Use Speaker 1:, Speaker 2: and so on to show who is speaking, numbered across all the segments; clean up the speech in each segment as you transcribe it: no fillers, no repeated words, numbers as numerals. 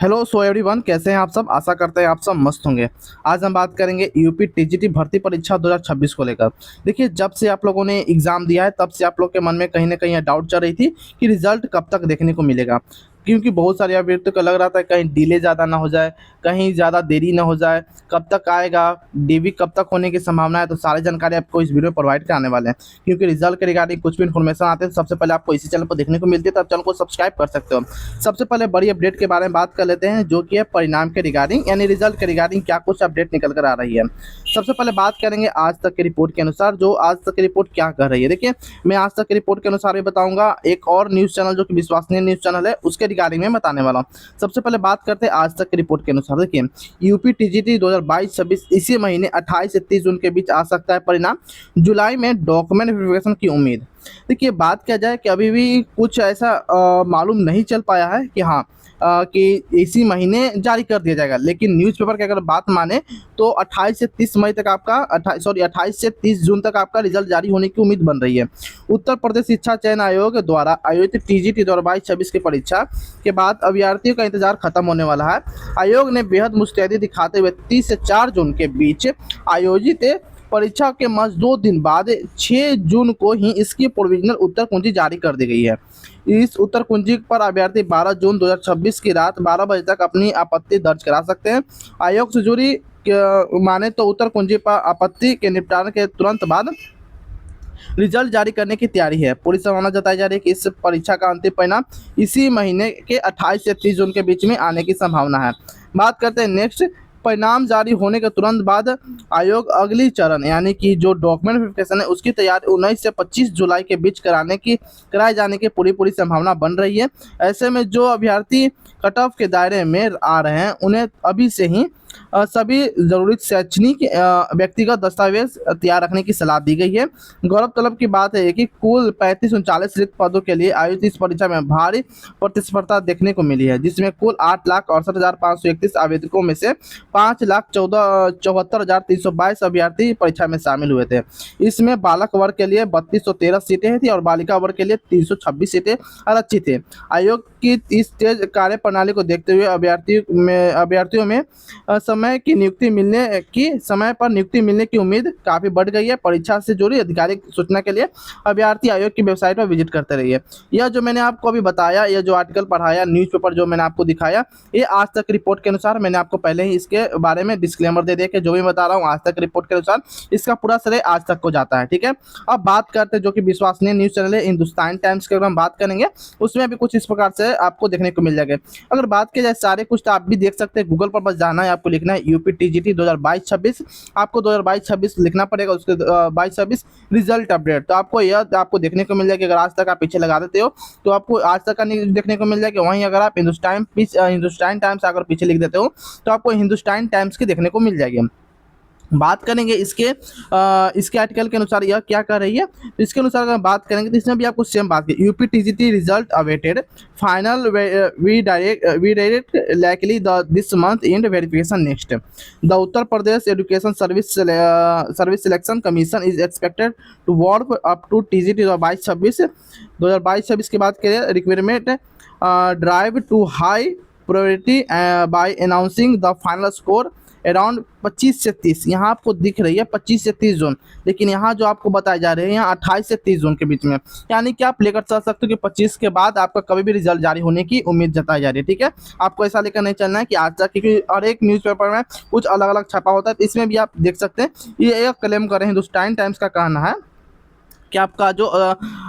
Speaker 1: Hello everyone, कैसे हैं आप सब। आशा करते हैं आप सब मस्त होंगे। आज हम बात करेंगे यूपी टीजीटी भर्ती परीक्षा 2026 को लेकर। देखिए, जब से आप लोगों ने एग्ज़ाम दिया है तब से आप लोग के मन में कहीं ना कहीं डाउट चल रही थी कि रिजल्ट कब तक देखने को मिलेगा। क्योंकि बहुत सारे अभ्यर्थियों को लग रहा था कहीं डिले ज़्यादा ना हो जाए, कहीं ज़्यादा देरी ना हो जाए, कब तक आएगा, डीवी कब तक होने की संभावना है। तो सारी जानकारी आपको इस वीडियो में प्रोवाइड कराने वाले हैं। क्योंकि रिजल्ट के रिगार्डिंग कुछ भी इन्फॉर्मेशन आते हैं सबसे पहले आपको इसी चैनल पर देखने को मिलती है, तो आप चैनल को सब्सक्राइब कर सकते हो। सबसे पहले बड़ी अपडेट के बारे में बात कर लेते हैं, जो कि है परिणाम के रिगार्डिंग, यानी रिजल्ट के रिगार्डिंग क्या कुछ अपडेट निकल कर आ रही है। सबसे पहले बात करेंगे आज तक की रिपोर्ट के अनुसार। जो आज तक की रिपोर्ट क्या कर रही है, देखिए मैं आज तक की रिपोर्ट के अनुसार भी बताऊंगा। एक और न्यूज़ चैनल जो कि विश्वसनीय न्यूज़ चैनल है उसके रिगार्डिंग में बताने वाला हूं। सबसे पहले बात करते हैं आज तक की रिपोर्ट के अनुसार। देखिए, यूपी टीजीटी 2022-26 इसी महीने 28 से 30 जून के बीच आ सकता है परिणाम। जुलाई में डॉक्यूमेंट वेरिफिकेशन की उम्मीद। देखिए, बात किया जाए कि अभी भी कुछ ऐसा मालूम नहीं चल पाया है कि हाँ कि इसी महीने जारी कर दिया जाएगा। लेकिन न्यूज़पेपर की अगर बात माने तो 28 से 30 मई तक आपका 28 से 30 जून तक आपका रिजल्ट जारी होने की उम्मीद बन रही है। उत्तर प्रदेश शिक्षा चयन आयोग द्वारा आयोजित टीजीटी 2022-26 की परीक्षा के बाद अभ्यर्थियों का इंतजार खत्म होने वाला है। आयोग ने बेहद मुस्तैदी दिखाते हुए 30 से 4 जून के बीच आयोजित परीक्षा के महज 2 दिन बाद 6 जून को ही इसकी प्रोविजनल उत्तर कुंजी जारी कर दी गई है। इस उत्तर कुंजी पर अभ्यर्थी 12 जून 2026 की रात 12 बजे तक अपनी आपत्ति दर्ज करा सकते हैं। आयोग से जुड़ी माने तो उत्तर कुंजी पर आपत्ति के निपटान के तुरंत बाद रिजल्ट जारी करने की तैयारी है। पूरी संभावना जताई जा रही है कि इस परीक्षा का अंतिम परिणाम इसी महीने के 28 से 30 जून के बीच में आने की संभावना है। बात करते हैं नेक्स्ट। परिणाम जारी होने के तुरंत बाद आयोग अगली चरण यानी कि जो डॉक्यूमेंट वेरिफिकेशन है उसकी तैयारी 19 से 25 जुलाई के बीच कराए जाने की पूरी संभावना बन रही है। ऐसे में जो अभ्यर्थी कट ऑफ के दायरे में आ रहे हैं उन्हें अभी से ही सभी जरूरी शैक्षणिक व्यक्तिगत दस्तावेज तैयार रखने की सलाह दी गई है। गौरव तलब की बात है कि कुल 3539 रिक्त पदों के लिए आयोजित इस परीक्षा में भारी प्रतिस्पर्धा देखने को मिली है, जिसमें कुल 8,68,531 आवेदकों में से 5,74,322 अभ्यर्थी परीक्षा में शामिल हुए थे। इसमें बालक वर्ग के लिए 3213 सीटें थी और बालिका वर्ग के लिए 326 सीटें आरक्षित थे। आयोग की इस तेज कार्य प्रणाली को देखते हुए अभ्यर्थियों में समय पर नियुक्ति मिलने की उम्मीद काफ़ी बढ़ गई है। परीक्षा से जुड़ी आधिकारिक सूचना के लिए अभ्यर्थी आयोग की वेबसाइट पर विजिट करते रहिए। यह जो मैंने आपको अभी बताया, यह जो आर्टिकल पढ़ाया, न्यूज़पेपर जो मैंने आपको दिखाया, ये आज तक रिपोर्ट के अनुसार मैंने आपको पहले ही इसके बारे में डिस्क्लेमर दे दिया कि जो भी बता रहा हूँ आज तक रिपोर्ट के अनुसार इसका पूरा श्रेय आज तक को जाता है। ठीक है, अब बात करते हैं जो कि विश्वसनीय न्यूज़ चैनल है हिंदुस्तान टाइम्स की। अगर हम बात करेंगे उसमें भी कुछ इस प्रकार से आपको देखने को मिल जाएगा। अगर बात की जाए सारे कुछ तो आप भी देख सकते हैं, गूगल पर बस जाना है, आपको लिखना है यूपी टीजीटी 2022-26। आपको 2022-26 लिखना पड़ेगा, उसके 22-26 रिजल्ट अपडेट, तो आपको देखने को मिल जाएगा। अगर आज तक आप पीछे लगा देते हो तो आपको आज तक का नहीं देखने को मिल जाएगा। वहीं अगर आप हिंदुस्तान टाइम्स अगर पीछे लिख देते हो तो आपको हिंदुस्तान टाइम्स की देखने को मिल जाएगी। बात करेंगे इसके आर्टिकल के अनुसार यह क्या कर रही है, तो इसके अनुसार अगर बात करेंगे तो इसमें भी आपको सेम बात की। UP TGT result awaited final we direct likely this month end verification next. The Uttar Pradesh education service selection commission is expected to work up to TGT 2022-26 की बात करें। Requirement drive to high priority by announcing the final score around 25 से 30। यहाँ आपको दिख रही है 25 से 30 जोन, लेकिन यहाँ जो आपको बताए जा रहे हैं यहाँ 28 से 30 जोन के बीच में, यानी कि आप लेकर चल सकते हो कि 25 के बाद आपका कभी भी रिजल्ट जारी होने की उम्मीद जताई जा रही है। ठीक है, आपको ऐसा लेकर नहीं चलना है कि आज तक, क्योंकि हर एक न्यूज़पेपर में कुछ अलग अलग छपा होता है, तो इसमें भी आप देख सकते हैं ये एक क्लेम कर रहे हैं। हिंदुस्तान टाइम्स का कहना है कि आपका जो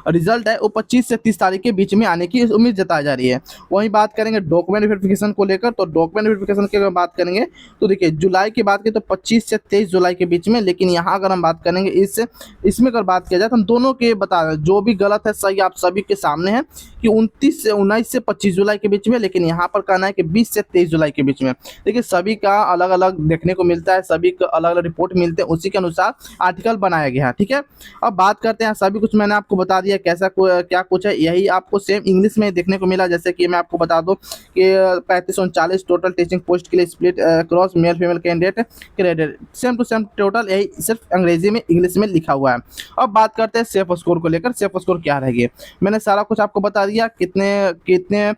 Speaker 1: रिजल्ट है वो 25 से 30 तारीख के बीच में आने की उम्मीद जताई जा रही है। वहीं बात करेंगे डॉक्यूमेंट वेरिफिकेशन को लेकर, तो डॉक्यूमेंट वेरिफिकेशन की अगर बात करेंगे तो देखिए जुलाई की बात करें तो 25 से 23 जुलाई के बीच में। लेकिन यहाँ अगर हम बात करेंगे इसमें अगर बात किया जाए तो हम दोनों के बता रहे हैं, जो भी गलत है सही आप सभी के सामने है कि 19 से 25 जुलाई के बीच में, लेकिन यहाँ पर कहना है कि 20 से 23 जुलाई के बीच में। देखिए, सभी का अलग अलग देखने को मिलता है, सभी का अलग अलग रिपोर्ट मिलते हैं, उसी के अनुसार आर्टिकल बनाया गया है। ठीक है, अब बात करते हैं हैं, सभी कुछ मैंने आपको बता दिया कैसा क्या कुछ है। यही आपको सेम इंग्लिश में देखने को मिला, जैसे कि मैं आपको बता दूं कि 3539 टोटल टीचिंग पोस्ट के लिए split cross male female candidate credit, same to same total यही सिर्फ अंग्रेजी में इंग्लिश में लिखा हुआ है। अब बात करते हैं सेफ स्कोर को लेकर, सेफ स्कोर क्या रहेगी। मैंने सारा कुछ आपको बता दिया, कितने कितने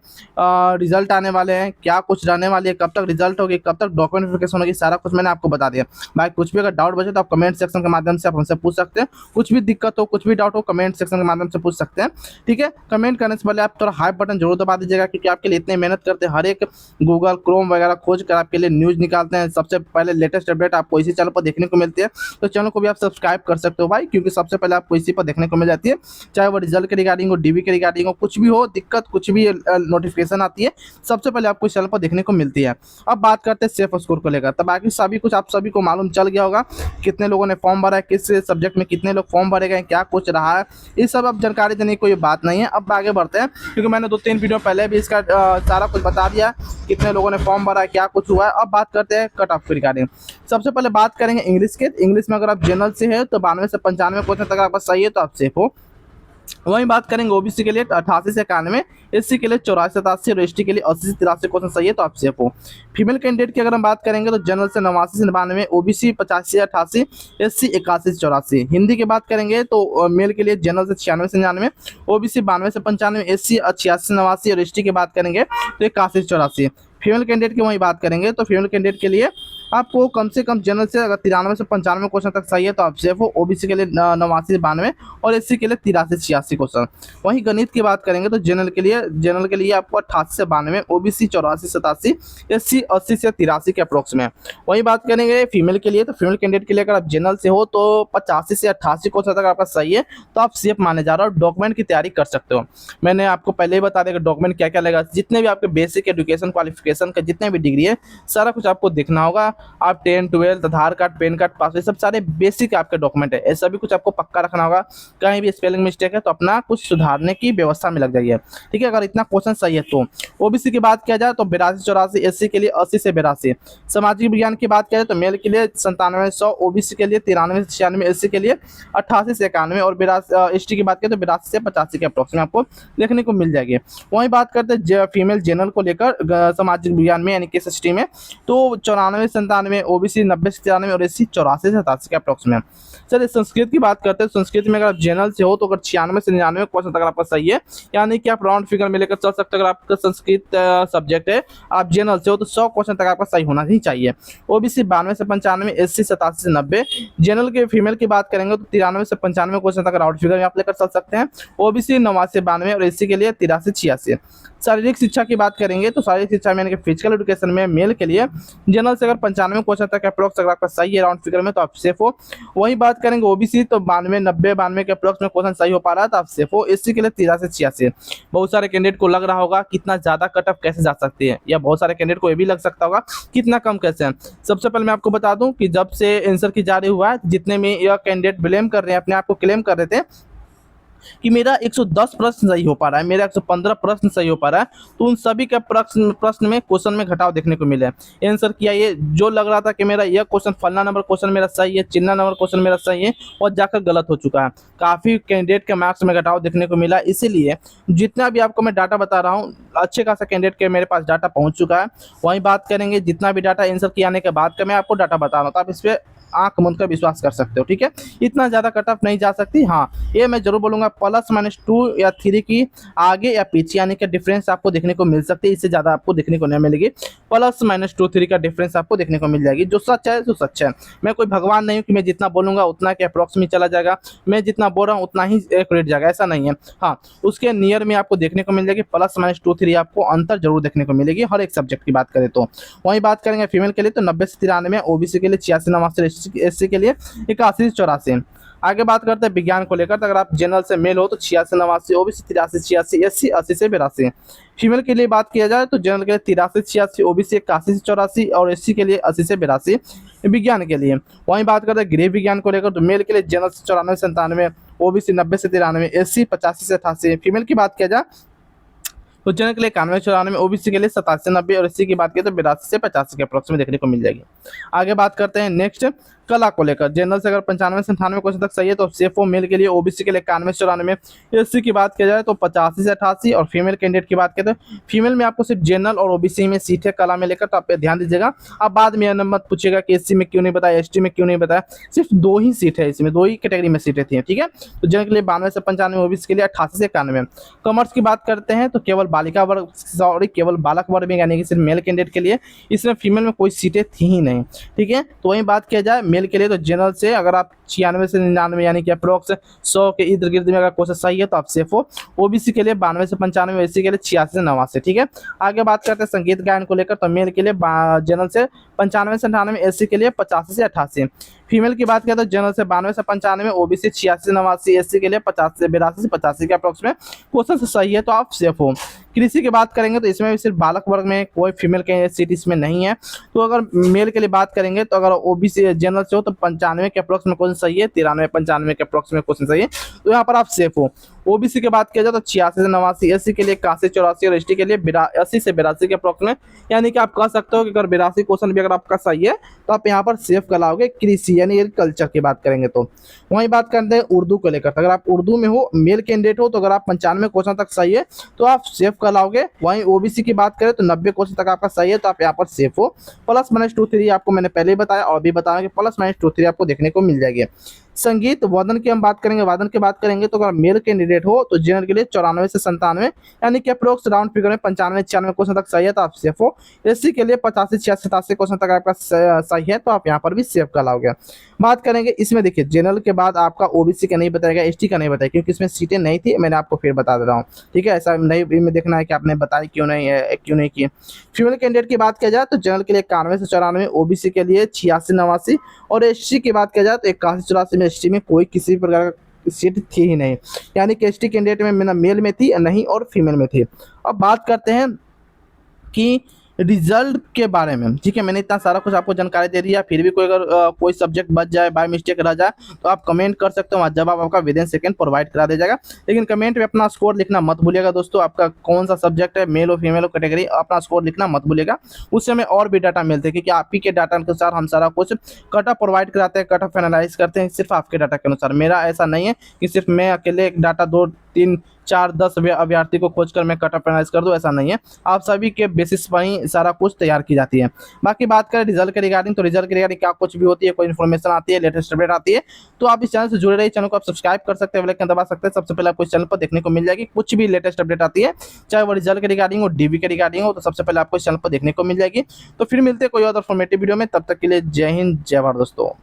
Speaker 1: रिजल्ट आने वाले हैं, क्या कुछ रहने वाली है, कब तक रिजल्ट होगी, कब तक डॉक्यूमेंट वेरिफिकेशन होगी, सारा कुछ मैंने आपको बता दिया। भाई कुछ भी अगर डाउट बचे तो आप कमेंट सेक्शन के माध्यम से आप हमसे पूछ सकते हैं, कुछ भी दिक्कत हो, कुछ भी डाउट हो, कमेंट सेक्शन के माध्यम से पूछ सकते हैं, ठीक है। कमेंट करने से पहले आप थोड़ा हाई बटन जरूर दबा दीजिएगा, क्योंकि आपके लिए इतने मेहनत करते हैं, हर एक गूगल क्रोम वगैरह खोज कर आपके लिए न्यूज़ निकालते हैं, सबसे पहले लेटेस्ट अपडेट आपको इसी चैनल पर देखने को मिलती है। तो चैनल को भी आप सब्सक्राइब कर सकते हो भाई, क्योंकि सबसे पहले आपको इसी पर देखने को मिल जाती है, चाहे वो रिजल्ट के रिगार्डिंग हो, डीबी के रिगार्डिंग हो, कुछ भी हो दिक्कत, कुछ भी नोटिफिकेशन आती है, सबसे पहले आपको इस चैनल पर देखने को मिलती है। अब बात करते हैं सेफ स्कोर को लेकर, तो बाकी सभी कुछ आप सभी को मालूम चल गया होगा, कितने लोगों ने फॉर्म भरा है, किस सब्जेक्ट में कितने लोग फॉर्म भरे गए, क्या कुछ रहा है, ये सब अब जानकारी देने की कोई बात नहीं है। अब आगे बढ़ते हैं, क्योंकि मैंने 2-3 वीडियो पहले भी इसका सारा कुछ बता दिया, कितने लोगों ने फॉर्म भरा है, क्या कुछ हुआ है। अब बात करते हैं कट ऑफ के रिगार्डिंग। सबसे पहले बात करेंगे इंग्लिश के। इंग्लिश में अगर आप जनरल से है तो 92 से 95 क्वेश्चन तक आपका सही है तो आप सेफ हो। वहीं बात करेंगे ओबीसी के लिए 88 से 91, एससी के लिए 84 से 87 और एसटी के लिए 80 से 83 क्वेश्चन सही है तो आप सेफ हो। फीमेल कैंडिडेट की अगर हम बात करेंगे तो जनरल से 89 से 92, ओबीसी 85 से 88, एससी 81 से 84। हिंदी की बात करेंगे तो मेल के लिए जनरल से 96 से 99, ओबीसी 92 से 95, एससी 86 से 89 और एसटी की बात करेंगे तो 81 से 84। फीमेल कैंडिडेट की वही बात करेंगे तो फीमेल कैंडिडेट के लिए आपको कम से कम जनरल से अगर 93 से 95 क्वेश्चन तक सही है तो आप सेफ हो। ओबीसी के लिए 89 से 92 और एससी के लिए 83 से 86 क्वेश्चन। वहीं गणित की बात करेंगे तो जनरल के लिए आपको 88 से 92, ओबीसी 84 से 87, एससी 80 से 83 के अप्रोक्स में। वहीं बात करेंगे फीमेल के लिए तो फीमेल कैंडिडेट के लिए अगर आप जनरल से हो तो 85 से 88 क्वेश्चन तक आपका सही है तो आप सेफ माने जा रहे हो, डॉक्यूमेंट की तैयारी कर सकते हो। मैंने आपको पहले ही बता दिया कि डॉक्यूमेंट क्या क्या लगेगा, जितने भी आपके बेसिक एजुकेशन क्वालिफिकेशन का जितने भी डिग्री है सारा कुछ आपको देखना होगा। आप 10, 12, आधार कार्ड, पैन कार्ड, पासवर्ड, सब सारे बेसिक आपके डॉक्यूमेंट है, ये सभी कुछ आपको पक्का रखना होगा। कहीं भी स्पेलिंग मिस्टेक है तो अपना कुछ सुधारने की व्यवस्था में लग जाइए, ठीक है। अगर इतना क्वेश्चन सही है तो ओबीसी की बात किया जाए तो 82-84, एससी के लिए 80 से 82। सामाजिक विज्ञान की बात किया जाए तो मेल के लिए 97-100, ओबीसी के लिए 93 से 96, एससी के लिए 88 से 91 और एसटी की बात करें तो 82 से 85 के अप्रोक्स में आपको देखने को मिल जाएगी। वहीं बात करते हैं फीमेल जनरल को लेकर सामाजिक विज्ञान में यानी कि एसटी में तो 94 से 97, ओबीसी 90 से 93 और एससी 84 से 87 के अप्रोक्स में। चलिए संस्कृत की बात करते हैं। संस्कृत में अगर आप जनरल से हो तो अगर 96 से 99 क्वेश्चन तक आपका सही है, यानी कि आप राउंड फिगर में लेकर चल सकते हो। अगर आपका संस्कृत सब्जेक्ट है, आप जनरल से हो तो 100 क्वेश्चन तक आपका सही होना ही चाहिए। ओबीसी 92 से 95, एससी 87 से 90। जनरल के फीमेल की बात करेंगे तो 93 से 95 क्वेश्चन तक राउंड फिगर में आप लेकर चल सकते हैं। ओबीसी 89 से 92 और एससी के लिए 83 से 86। शारीरिक शिक्षा की बात करेंगे तो शारीरिक शिक्षा में यानी कि फिजिकल एजुकेशन में मेल के लिए जनरल से अगर 95 क्वेश्चन तक अप्रोक्स अगर आपका सही है राउंड फिगर में तो आप सेफ हो। वही बात करेंगे ओबीसी तो 92, 90, 92 के अप्रोक्स में क्वेश्चन सही हो पा रहा है तो आप सेफ हो। एससी के लिए 83 से 86। बहुत सारे कैंडिडेट को लग रहा होगा कितना ज्यादा कट ऑफ कैसे जा सकती है, या बहुत सारे कैंडिडेट को ये भी लग सकता होगा कितना कम कैसे है। सबसे पहले मैं आपको बता दूं कि जब से आंसर की जारी हुआ है, जितने में यह कैंडिडेट ब्लेम कर रहे हैं, अपने आप को क्लेम कर रहे थे कि मेरा 110 प्रश्न सही हो पा रहा है, मेरा 115 प्रश्न सही हो पा रहा है, तो उन सभी के प्रश्न में क्वेश्चन में घटाव देखने को मिला है। आंसर किया ये जो लग रहा था कि मेरा यह क्वेश्चन फलना नंबर क्वेश्चन मेरा सही है, चिन्ना नंबर क्वेश्चन मेरा सही है, और जाकर गलत हो चुका है। काफ़ी कैंडिडेट के मार्क्स में घटाव देखने को मिला। इसीलिए जितना भी आपको मैं डाटा बता रहा हूँ, अच्छे खासा कैंडिडेट के मेरे पास डाटा पहुँच चुका है। वहीं बात करेंगे जितना भी डाटा आंसर किए आने के बाद का मैं आपको डाटा बता रहा हूँ, तो आप इस पर आंख मूंद कर विश्वास कर सकते हो, ठीक है। इतना ज़्यादा कट ऑफ नहीं जा सकती। हाँ, ये मैं जरूर बोलूँगा +-2 या 3 की आगे या पीछे यानी कि डिफरेंस आपको देखने को मिल सकती है, इससे ज़्यादा आपको देखने को नहीं मिलेगी। +-2, 3 का डिफरेंस आपको देखने को मिल जाएगी। जो सच है तो सच है। मैं कोई भगवान नहीं हूँ कि मैं जितना बोलूँगा उतना के अप्रॉक्स में चला जाएगा, मैं जितना बोल रहा हूँ उतना ही एक्यूरेट जाएगा, ऐसा नहीं है। हाँ, उसके नियर में आपको देखने को मिल जाएगी +-2, 3 आपको अंतर जरूर देखने को मिलेगी हर एक सब्जेक्ट की बात करें तो। वहीं बात करेंगे फीमेल के लिए तो 90 से 93, ओबीसी के लिए 86-89, एससी के लिए 81 से 84। आगे बात करते हैं विज्ञान को लेकर, तो अगर आप जनरल से मेल हो तो 86-89, ओबीसी 83-86, एससी 80 से 82। फीमेल के लिए बात किया जाए तो जनरल के लिए 83-86, ओबीसी 81 से 84 और एससी के लिए 80 से 82 विज्ञान के लिए। वहीं बात करते हैं गृह विज्ञान को लेकर तो मेल के लिए जनरल से 94 से 97, ओबीसी 90 से 93, एससी 85 से 88। फीमेल की बात किया जाए तो जनरल के लिए 91-94, ओबीसी के लिए 87 से 90 और एससी की बात करें तो 82 से 85 के अप्रोक्स में देखने को मिल जाएगी। आगे बात करते हैं नेक्स्ट कला को लेकर। जनरल से अगर 95 से 98 क्वेश्चन तक सही है तो सेफ हो मेल के लिए, ओबीसी के लिए 91 से 94, एससी की बात किया जाए तो 85 से 88, और फीमेल कैंडिडेट की बात करें तो फीमेल में आपको सिर्फ जनरल और ओबीसी में सीट है कला में लेकर, तो आप पे ध्यान दीजिएगा। अब बाद में यह मत पूछिएगा कि एससी में क्यों नहीं बताया, एसटी में क्यों नहीं बताया, सिर्फ 2 ही सीट है इसमें, 2 ही कैटेगरी में सीटें थी, ठीक है। तो जनरल के लिए 92 से 95, ओबीसी के लिए 88 से 91। कॉमर्स की बात करते हैं तो केवल बालिका वर्ग, सॉरी केवल बालक वर्ग में, यानी कि सिर्फ मेल कैंडिडेट के लिए, इसमें फीमेल में कोई सीटें थी ही नहीं, ठीक है। तो वहीं बात किया जाए मेल के लिए तो जनरल से अगर आप 96 से 99 यानी कि अप्रोक्स 100 के इर्द गिर्द में अगर क्वेश्चन सही है तो आप सेफ हो। ओबीसी के लिए 92 से 95, एससी के लिए 86 से 89, ठीक है। आगे बात करते हैं संगीत गायन को लेकर, तो मेल के लिए जनरल से 95 से 98, एससी के लिए 85 से 88। फीमेल की बात करें तो जनरल से 92 से 95, ओबीसी 86 से 89, एससी के लिए 50 से 82 से 85 के अप्रोक्स में क्वेश्चन से सही है तो आप सेफ हो। कृषि की बात करेंगे तो इसमें भी सिर्फ बालक वर्ग में, कोई फीमेल के सीट इसमें नहीं है। तो अगर मेल के लिए बात करेंगे तो अगर ओबीसी जनरल से हो तो 95 के अप्रोक्स में क्वेश्चन सही है, 93 95 के अप्रोक्स में क्वेश्चन सही है, तो यहाँ पर आप सेफ हो। ओबीसी की बात किया जाए तो 86 से 89, एससी के लिए 81 84, और एसटी के लिए 80 से 82 के अप्रोक्स में, यानी कि आप कह सकते हो कि अगर 82 क्वेश्चन भी अगर आपका सही है तो आप यहाँ पर सेफ कराओगे कृषि यानी एग्रीकल्चर की बात करेंगे तो। वहीं बात करते हैं उर्दू को लेकर, अगर आप उर्दू में हो, मेल कैंडिडेट हो, तो अगर आप 95 क्वेश्चन तक सही है तो आप सेफ कराओगे। वहीं ओबीसी की बात करें तो 90 क्वेश्चन तक आपका सही है तो आप यहाँ पर सेफ हो। +-2 3 आपको मैंने पहले ही बताया और भी बताया कि +-2 3 आपको देखने को मिल जाएगी। संगीत वादन की हम बात करेंगे, वादन की बात करेंगे तो अगर मेल कैंडिडेट हो तो जनरल के लिए 94 से 97, यानी कि अप्रोक्स राउंड फिगर में 95 96 क्वेश्चन तक सही है तो आप सेफ हो। एससी के लिए 85 86 87 क्वेश्चन तक आपका सही है तो आप यहाँ पर भी सेफ का लाओगे। बात करेंगे इसमें, देखिए जनरल के बाद आपका ओबीसी का नहीं बताएगा, एसटी का नहीं बताएगा, क्योंकि इसमें सीटें नहीं थी, मैंने आपको फिर बता दे रहा हूँ, ठीक है। ऐसा नहीं में देखना है कि आपने बताई क्यों नहीं है, क्यों नहीं की। फीमेल कैंडिडेट की बात किया जाए तो जनरल के लिए 91 से 94, ओबीसी के लिए 86 89, और एसटी की बात किया जाए तो 81 84 में एसटी में कोई किसी प्रकार का सीट थी ही नहीं, यानी कि एसटी कैंडिडेट में ना मेल में थी नहीं और फीमेल में थी। अब बात करते हैं कि रिजल्ट के बारे में, ठीक है। मैंने इतना सारा कुछ आपको जानकारी दे दिया, फिर भी कोई अगर कोई सब्जेक्ट बच जाए, बाय मिस्टेक रह जाए, तो आप कमेंट कर सकते हो, जवाब आपका विदिन सेकंड प्रोवाइड करा दिया जाएगा। लेकिन कमेंट में अपना स्कोर लिखना मत भूलिएगा दोस्तों, आपका कौन सा सब्जेक्ट है, मेल और फीमेल कैटेगरी, अपना स्कोर लिखना मत भूलिएगा। उससे हमें और भी डाटा मिलते हैं, क्योंकि आप ही के डाटा के अनुसार हम सारा कुछ कट ऑफ प्रोवाइड कराते हैं, कट ऑफ एनालाइज करते हैं सिर्फ आपके डाटा के अनुसार। मेरा ऐसा नहीं है कि सिर्फ मैं अकेले एक डाटा 2 3 4 10 अभ्यर्थी को खोजकर मैं कट ऑफ एनालाइज कर दूं, ऐसा नहीं है। आप सभी के बेसिस पर ही सारा कुछ तैयार की जाती है। बाकी बात करें रिजल्ट के रिगार्डिंग, तो रिजल्ट के रिगार्डिंग क्या कुछ भी होती है, कोई इन्फॉर्मेशन आती है, लेटेस्ट अपडेट आती है, तो आप इस चैनल से जुड़े रहिए। चैनल को आप सब्सक्राइब कर सकते हैं, बेल आइकन दबा सकते हैं, सबसे पहले आपको इस चैनल पर देखने को मिल जाएगी। कुछ भी लेटेस्ट अपडेट आती है, चाहे वो रिजल्ट के रिगार्डिंग हो, डीबी के रिगार्डिंग हो, तो सबसे पहले आपको इस चैनल पर देखने को मिल जाएगी। तो फिर मिलते हैं कोई और इन्फॉर्मेटिव वीडियो में, तब तक के लिए जय हिंद जय भारत दोस्तों।